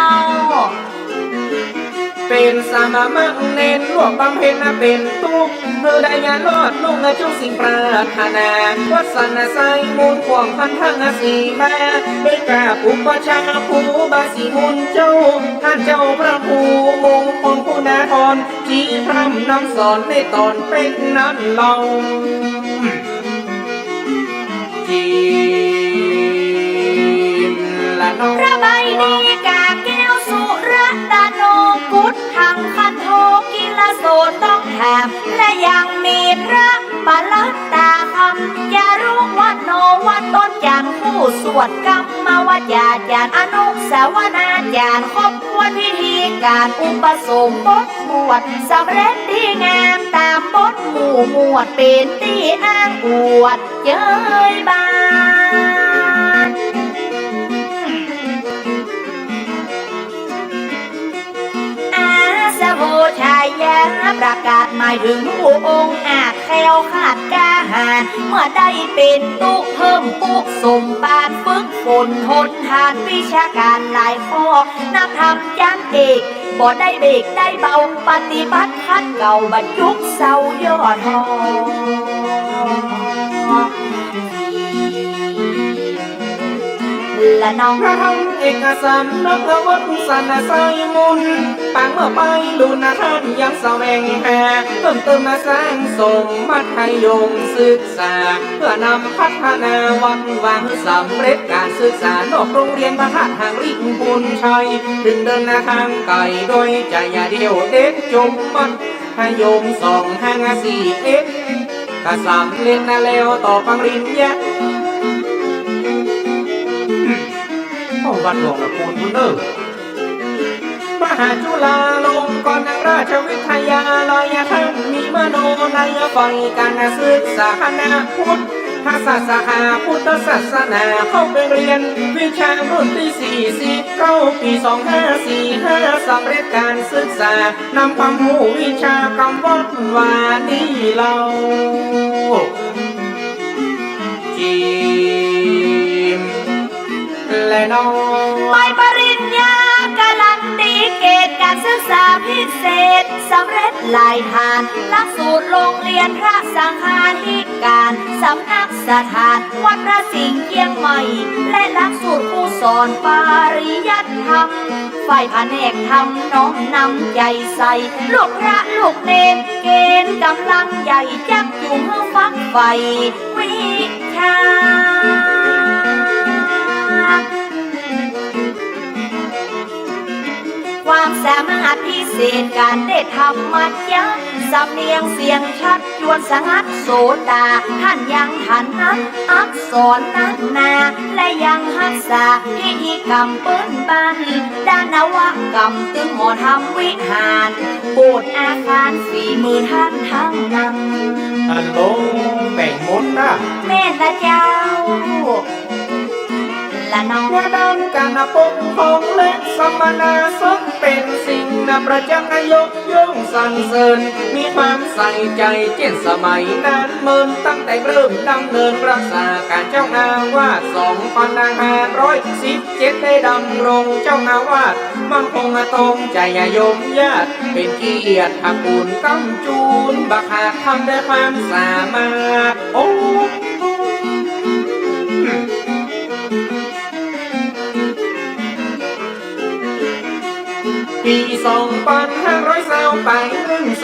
เป็นสามะมังเน้นหลวงบำเพ็ญเป็นทุกเมื่อได้ยาลอดลุงจุกสิ่งปรารถนาวัสนาไซมูลขวงพันทั้งสีมาได้กราบอุปชาภูบาสีมุนเจ้าท่านเจ้าพระภูมงคลคุณาธรจีพรำนำสอนในตอนเป็นนั้นเราจีพระใบดีกาแก้วสุรตาโนกุฏทางคันโทกิลโสต้องแถมและยังมีพระปลัตตาคำจะรู้ว่าโนวัดต้นจานผู้สวดกรรมวจาจารย์อนุสาวนาจารย์ครบถ้วนพิธีการอุปสมบทบวชสำเร็จดีงามตามบทหมู่หมวดเป็นที่อ้างอวดเย้ยบานโหชายาประกาศหมายถึงผู้องค์อาจแคล้วขาดกล้าหาญเมื่อได้เป็นตุเพิ่มปุกสมบานฝึกฝนทนทานวิชาการหลายข้อนักธรรมจันเอกบ่ได้เบรกได้เบาปฏิบัติขั้นเก่าบรรจุเศร้ายอดทองละน้องพระธรรมเอกสารนักวัดสันไซมุนปางเมื่อไปลุนท่านยังแสวงหาเพิ่มเติมมาสร้างสมมัธยมศึกษาเพื่อนำพัฒนาวัดวางสำเร็จการศึกษานอกโรงเรียนพระธาตุหางริงบุญชัยถึงเดินทางไกลโดยใจเดียวเด็ดจมมัธยม2541ก็สำเร็จแล้วต่อปริญญาวัดหลวงนะคุณบุญเลิศมหาจุฬาลงกรณราชวิทยาลัยท่านมีมโนในฝ่ายการศึกษาคณะพุทธศาสนาพุทธศาสนาเข้าไปเรียนวิชารุ่นที่49 ปี2545สำเร็จการศึกษานำความรู้วิชากรรมวัดวานีเราจีและน้องใบปริญญาการันตีเกณฑ์การศึกษาพิเศษ สำเร็จหลายทานหลักสูตรโรงเรียนพระสังฆาธิการสำนักสถานวัดพระสิงห์เชียงใหม่และหลักสูตรผู้สอนปริยัติธรรมฝ่ายแผนกธรรมน้อมนำใจใส่ลูกพระลูกเนรเกณฑ์กำลังใหญ่จักจูงให้ฟักไฟวิชาความสามารถพิเศษการได้ธรรมะยักสำเนียงเสียงชัดชวนสงัดโสดาท่านยังหันนักอักษรนักนาและยังรักษาพิธีกรรมเปิ้นบันด้านนวกรรมตึงหมอทำวิหารโบสถ์อาคารฝีมือท่านทั้งนั้น อันลงแบ่งมดนะ แม่ละเจ้าละน้อง ว่าดำการปกครองและสมณะสงฆ์เป็นสิ่งนประจักษ์ยกย่องสรรเสริญมีความใส่ใจเจ็ดสมัยนานเมินตั้งแต่เริ่มดำเนินรักษาการเจ้าอาวาส2517ได้ดำรงเจ้าอาวาสมั่งคงตรงใจโยมญาติเป็นเกียรติภักบุญกำจูนบักหาทำด้วยความสามารถโอ้ปี2520ไป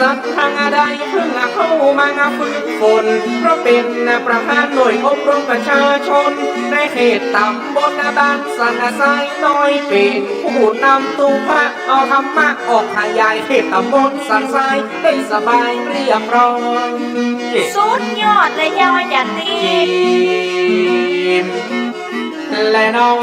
สัตว์ทางใดเพิ่งเข้ามาฝึกฝนเพราะเป็นประธานหน่วยอบรมประชาชนในเขตตำบลบ้านสันทรายน้อยเป็นผู้นำตุพระเอาธรรมะออกขยายเขตตำบลสันทรายได้สบายเรียบร้อย สุดยอดเลยยอดจันที และน้อง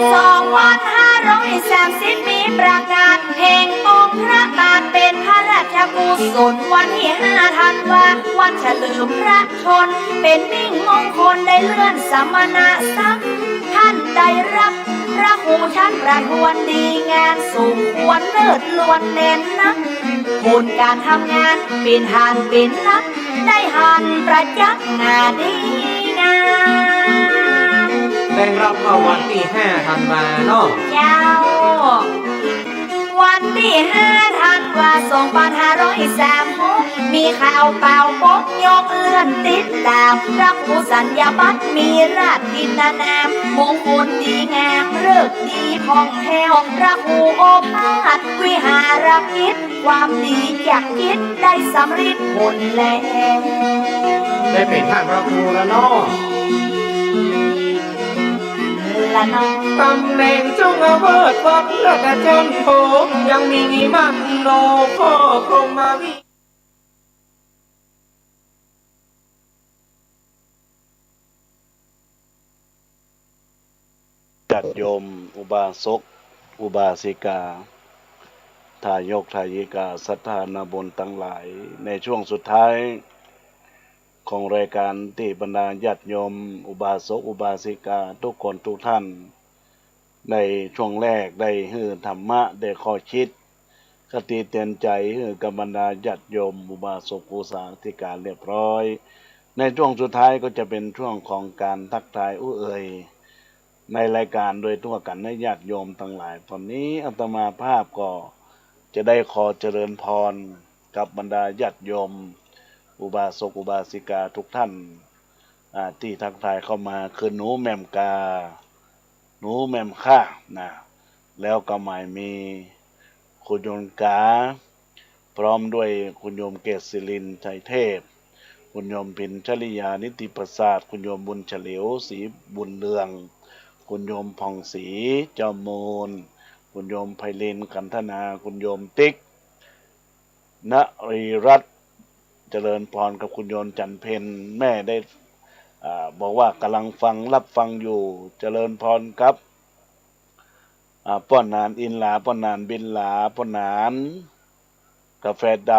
2530มีประกาศเพลงองค์พระบาทเป็นพระราชกุศลวันที่5 ธันวาวันเฉลิมพระชนเป็นมิ่งมงคลได้เลื่อนสมณศักดิ์ท่านได้รับพระครูชั้นประทวนดีงานสูงควรเลิศล้วนเน้นนักผลการทำงานเป็นทานเป็นนักได้หันประจักษ์งานดีงาม ได้รับมาวันที่5 ธันวาเนาะ เจ้าวันที่5 ธันวา2536มีข่าวเปล่าปกยกเลื่อนติดตามพระครูสัญญาบัตรมีราชกินนามมงคลดีงามเลิกดีผ่องแผ้วพระครูโอภาสวิหารกิจความดีจากคิดได้สำเร็จผลแล้ว ได้เป็นท่านพระครูแล้วเนาะ ละน้อง ตำแหน่งเจ้าอาวาสวัดราชจันทร์โพยังมีมั่นโนพ่อพรหมวิจัดโยมอุบาสกอุบาสิกาทายกทายิกาศรัทธานาบุญทั้งหลายในช่วงสุดท้ายของรายการที่บรรดาญาติโยมอุบาสกอุบาสิกาทุกคนทุกท่านในช่วงแรกได้ฮือธรรมะได้ข้อคิดคติเตือนใจฮือกับบรรดาญาติโยมอุบาสกอุบาสิกาเรียบร้อยในช่วงสุดท้ายก็จะเป็นช่วงของการทักทายเอ่ยในรายการโดยทั่วกันในญาติโยมทั้งหลายตอนนี้อาตมาภาพก็จะได้ขอเจริญพรกับบรรดาญาติโยมอุบาสกอุบาสิกาทุกท่านที่ทักทายเข้ามาคือหนูแม่มกาหนูแม่มข้านะแล้วก็หมายมีคุณโยมกาพร้อมด้วยคุณโยมเกศศิรินทร์ชัยเทพคุณโยมพินชลิยานิติประสาทคุณโยมบุญเฉลียวศรีบุญเรืองคุณโยมผ่องศรีเจ้ามูลคุณโยมไพลินกันธนาคุณโยมติ๊กณรีรัตน์เจริญพรกับคุณโยมจันเพนแม่ได้บอกว่ากำลังฟังรับฟังอยู่เจริญพรครับป้อนนานอินลาป้อนนานบินลาป้อนนานกาแฟด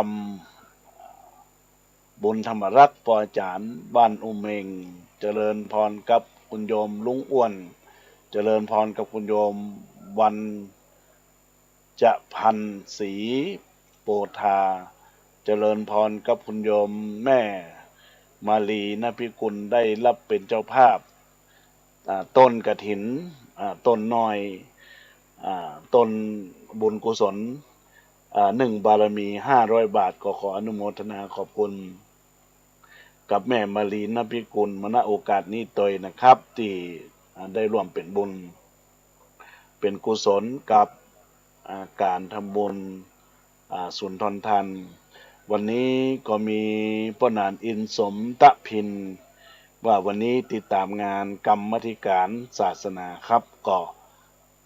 ำบุญธรรมรักษ์ปออาจารย์บ้านอุเมงเจริญพรกับคุณโยมลุงอ้วนเจริญพรกับคุณโยมวันจะพันศรีโปธาเจริญพรกับคุณโยมแม่มาลีนภิกุลได้รับเป็นเจ้าภาพต้นกฐินต้นน้อยต้นบุญกุศล 1 บารมี500 บาทก็ขออนุโมทนาขอบคุณกับแม่มารีนพิกุลมาณโอกาสนี้ตยนะครับที่ได้ร่วมเป็นบุญเป็นกุศลกับการทำบุญสุนทรทานวันนี้ก็มีป้านานอินสมตะพินว่าวันนี้ติดตามงานกรรมธิการศาสนาครับก็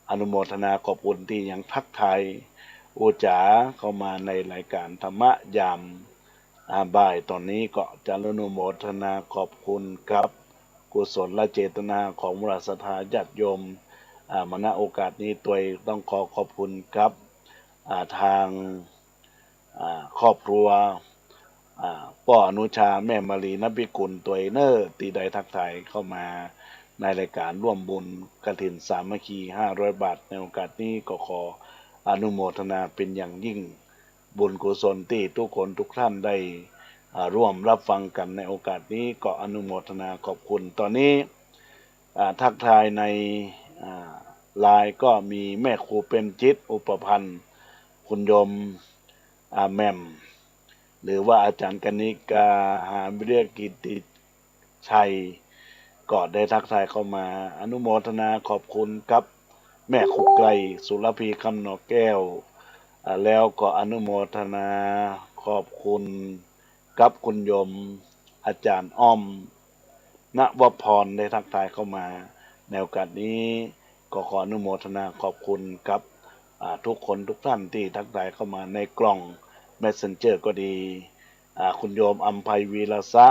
อนุโมทนาขอบคุณที่ยังทักทายอุจาเข้ามาในรายการธรรมะยามบ่ายตอนนี้ก็จะอนุโมทนาขอบคุณกับกุศลและเจตนาของมรสถาญาติโยมมาณโอกาสนี้ตัวต้องขอขอบคุณครับทางครอบครัวป้ออนุชาแม่มารีนพิกุลตัวเนอร์ตีได้ทักทายเข้ามาในรายการร่วมบุญกฐินสามัคคี500 บาทในโอกาสนี้ก็ขออนุโมทนาเป็นอย่างยิ่งบุญกุศลที่ทุกคนทุกท่านได้ร่วมรับฟังกันในโอกาสนี้ก็อนุโมทนาขอบคุณตอนนี้ทักทายในไลน์ก็มีแม่ครูเป็นจิตอุปพันธ์คุณโยมแม่มหรือว่าอาจารย์กนิกาหาวิริยกิติชัยก็ได้ทักทายเข้ามาอนุโมทนาขอบคุณครับแม่ครูไกลสุรพีคำหนอแก้วแล้วก็อนุโมทนาขอบคุณกับคุณโยมอาจารย์อ้อมณวพรได้ทักทายเข้ามาในโอกาสนี้ก็ขออนุโมทนาขอบคุณกับทุกคนทุกท่านที่ทักทายเข้ามาในกล่อง Messenger ก็ดีคุณโยมอัมภัยวีรสะ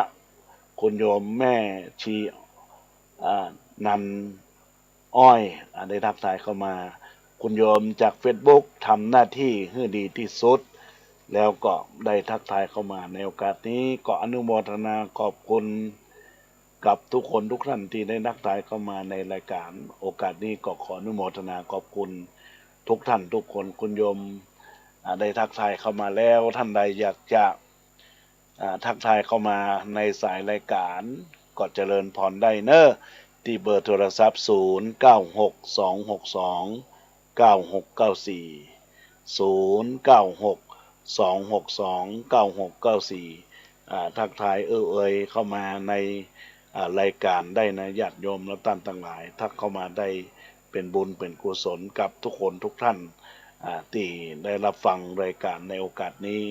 คุณโยมแม่ชีนันอ้อยได้ทักทายเข้ามาคุณโยมจาก Facebook ทำหน้าที่ให้ดีที่สุดแล้วก็ได้ทักทายเข้ามาในโอกาสนี้ก็อนุโมทนาขอบคุณกับทุกคนทุกท่านที่ได้ทักทายเข้ามาในรายการโอกาสนี้ก็ขออนุโมทนาขอบคุณทุกท่านทุกคนคุณโยมได้ทักทายเข้ามาแล้วท่านใดอยากจะทักทายเข้ามาในสายรายการก็เจริญพรได้เนอะที่เบอร์โทรศัพท์0962629694 0962629694ทักทายเอ่ยเข้ามาในรายการได้นะญาติโยมและท่านทั้งหลายทักเข้ามาได้เป็นบุญเป็นกุศลกับทุกคนทุกท่านที่ได้รับฟังรายการในโอกาสนี้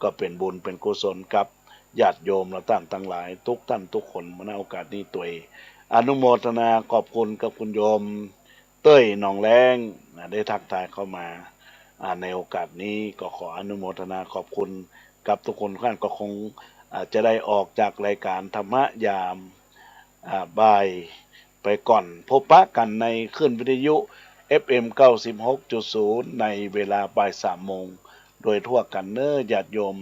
ก็เป็นบุญเป็นกุศลกับญาติโยมและท่านทั้งหลายทุกท่านทุกคนมาในโอกาสนี้ตัวเองอนุโมทนาขอบคุณกับคุณโยมเต้ยหนองแรงได้ทักทายเข้ามาในโอกาสนี้ก็ขออนุโมทนาขอบคุณกับทุกคนท่านก็คงจะได้ออกจากรายการธรรมะยามบ่ายไปก่อนพบปะกันในคลื่นวิทยุ FM 96.0 ในเวลาบ่าย3 โมงโดยทั่วกันเนอญาติโยม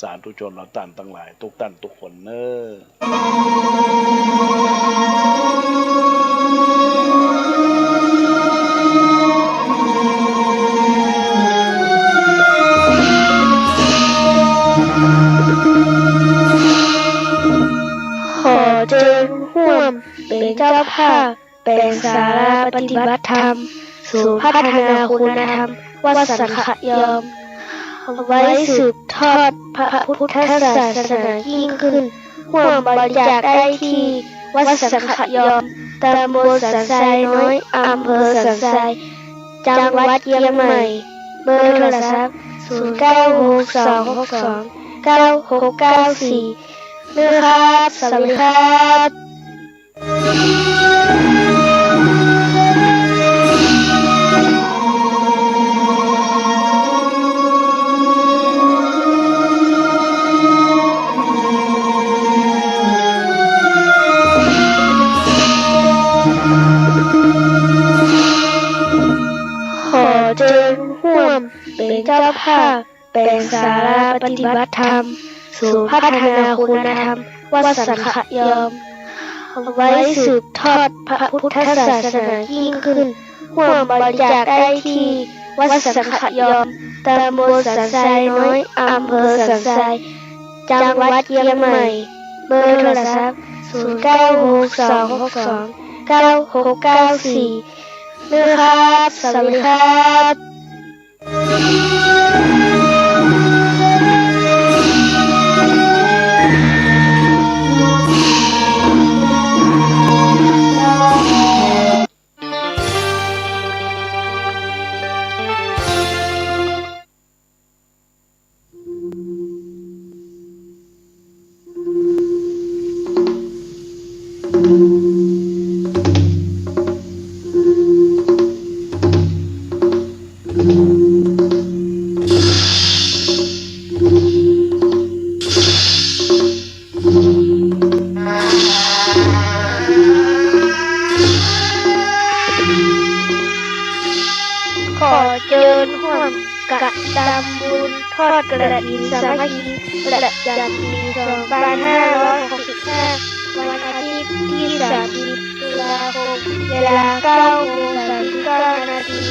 สาธุชนและท่านทั้งหลายทุกท่านทุกคนเนอขอเชิญร่วมเป็นเจ้าภาพเป็นศาลาปฏิบัติธรรมสู่พัฒนาคุณธรรมวสังขยอมไว้สืบทอดพระพุทธศาสนายิ่งขึ้นร่วมบริจาคได้ที่วัดสังขยอมตำบลสันทรายน้อยอำเภอสันทรายจังหวัดเชียงใหม่เบอร์โทรศัพท์0962629694นะครับสวัสดีครับขอเชิญร่วมเป็นเจ้าภาพเป็นศาลาปฏิบัติธรรมสู่พัฒนาคุณธรรมวสังขยอมไว้สืบทอดพระพุทธศาสนายิ่งขึ้นร่วมบริจาคได้ที่วัดสังขยอมตำบลสันทรายน้อยอำเภอสันทรายจังหวัดเชียงใหม่เบอร์โทรศัพท์0962629694นะครับสวัสดีครับ ตำบุญทอดกระถินสามัคคีประจำปี2565วันอาทิตย์ที่30ตุลาคมเวลา9:39 นาที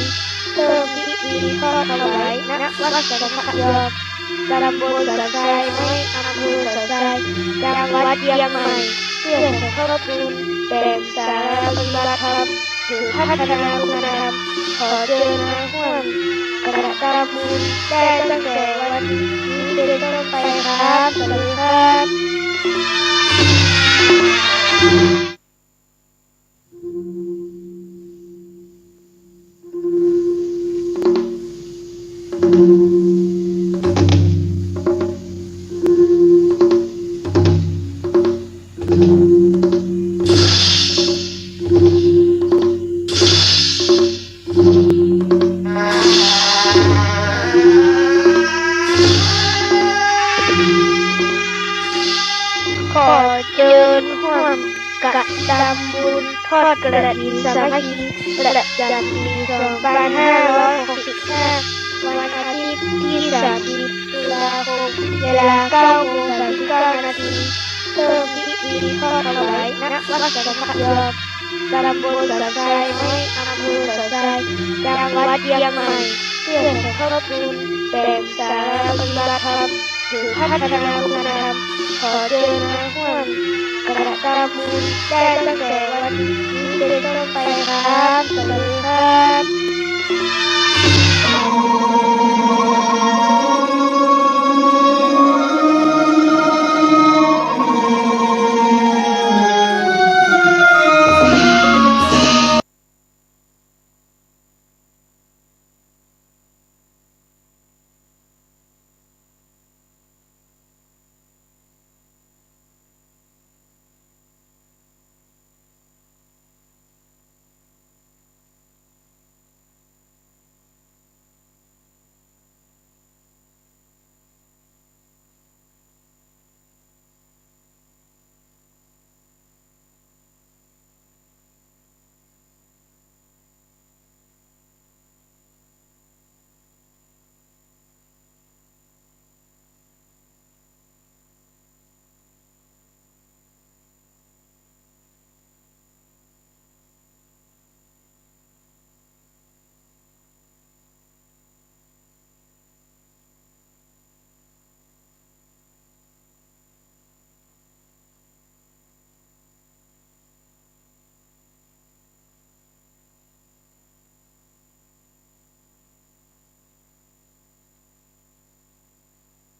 เริ่มพิธีทอดถวายณวัดสังฆยอมตำบลสันทรายไม้อำเภอสันทรายจังหวัดเชียงใหม่เพื่อสมทบทุนแต่งสาราปฏิบัติธรรมหรือพัฒนาคุณธรรมขอเชิญมาร่วมกระทำบุญได้ตั้งแต่วันนี้เป็นต้นไปครับสวัสดีครับ ขอเชิญร่วมกระทำบุญทอดกระถินสามัคคีประจำปี2565วันอาทิตย์ที่30ตุลาคมเวลา9:39 นาทีเริ่มพิธีทอดถวายณวัดสังฆยอมตำบลสันทรายไม้อำเภอสันทรายจังหวัดเชียงใหม่เพื่อสมทบทุนแต่งสาราปฏิบัติธรรมหรือพัฒนาคุณธรรมขอเชิญมาร่วมกระทำบุญได้ตั้งแต่วันนี้เป็นต้นไปครับสวัสดีครับ